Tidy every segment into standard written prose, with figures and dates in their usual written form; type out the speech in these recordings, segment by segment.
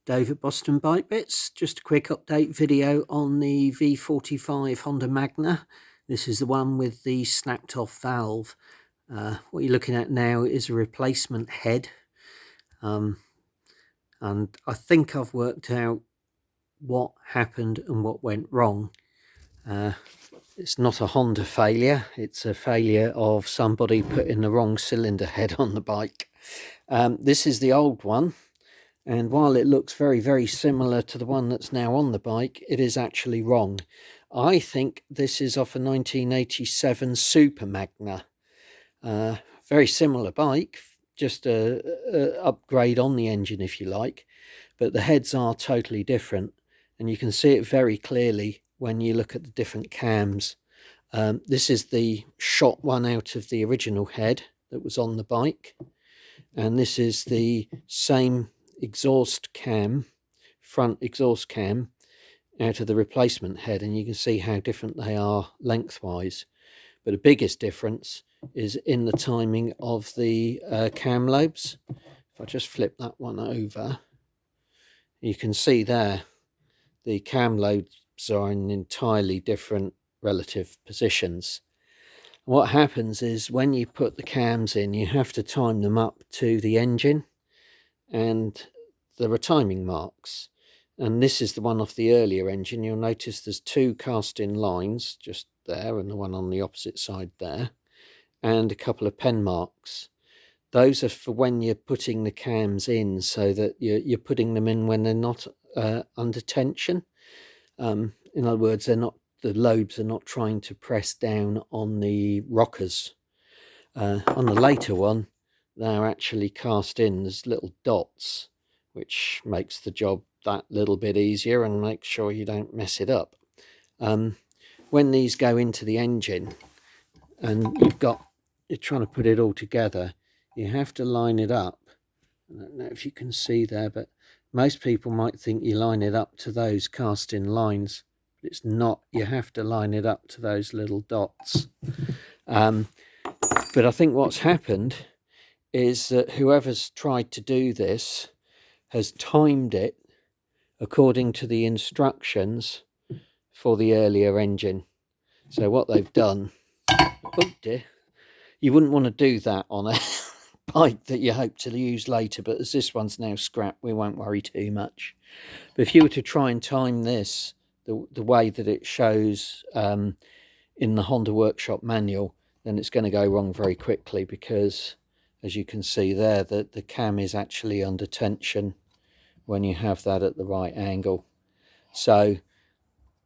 Dave at Boston Bike Bits. Just a quick update video on the V45 Honda Magna. This is the one with the snapped off valve. What you're looking at now is a replacement head. And I think I've worked out what happened and what went wrong. It's not a Honda failure, it's a failure of somebody putting the wrong cylinder head on the bike. This is the old one. And while it looks very, very similar to the one that's now on the bike, it is actually wrong. I think this is off a 1987 Super Magna. Very similar bike, just a upgrade on the engine if you like. But the heads are totally different. And you can see it very clearly when you look at the different cams. This is the shot one out of the original head that was on the bike. And this is the same exhaust cam, front exhaust cam, out of the replacement head, and you can see how different they are lengthwise. But the biggest difference is in the timing of the cam lobes. If I just flip that one over, you can see there the cam lobes are in entirely different relative positions. What happens is when you put the cams in, you have to time them up to the engine, and there are timing marks, and this is the one off the earlier engine. You'll notice there's two cast-in lines just there and the one on the opposite side there, and a couple of pen marks. Those are for when you're putting the cams in, so that you're putting them in when they're not under tension. In other words, the lobes are not trying to press down on the rockers. On the later one, they're actually cast in as little dots, which makes the job that little bit easier and makes sure you don't mess it up. When these go into the engine and you're trying to put it all together, you have to line it up. I don't know if you can see there, but most people might think you line it up to those cast-in lines, but it's not. You have to line it up to those little dots. But I think what's happened is that whoever's tried to do this has timed it according to the instructions for the earlier engine. So what they've done, oh dear, you wouldn't want to do that on a bike that you hope to use later, but as this one's now scrapped, we won't worry too much. But if you were to try and time this the way that it shows in the Honda Workshop manual, then it's going to go wrong very quickly, because as you can see there, that the cam is actually under tension when you have that at the right angle. So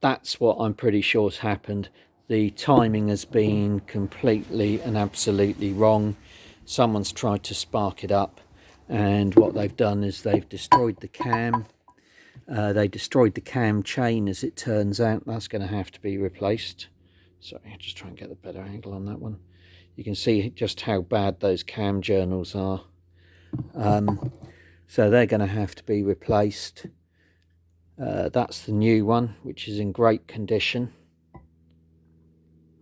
that's what I'm pretty sure has happened. The timing has been completely and absolutely wrong. Someone's tried to spark it up, and what they've done is they've destroyed the cam. They destroyed the cam chain, as it turns out. That's going to have to be replaced. Sorry, I'll just try and get a better angle on that one. You can see just how bad those cam journals are. So they're going to have to be replaced. That's the new one, which is in great condition.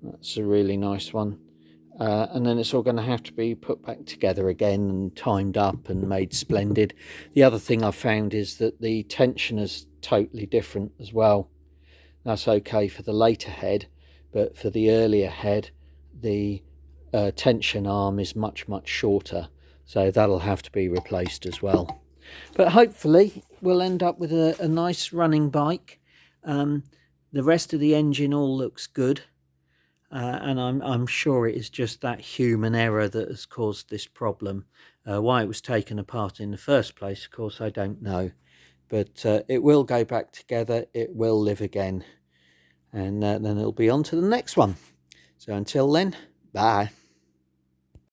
That's a really nice one. And then it's all going to have to be put back together again and timed up and made splendid. The other thing I found is that the tension is totally different as well. That's okay for the later head, but for the earlier head, the tension arm is much, much shorter. So that'll have to be replaced as well. But hopefully we'll end up with a nice running bike. The rest of the engine all looks good. And I'm sure it is just that human error that has caused this problem. Why it was taken apart in the first place, of course, I don't know. But it will go back together. It will live again. And then it'll be on to the next one. So until then, bye.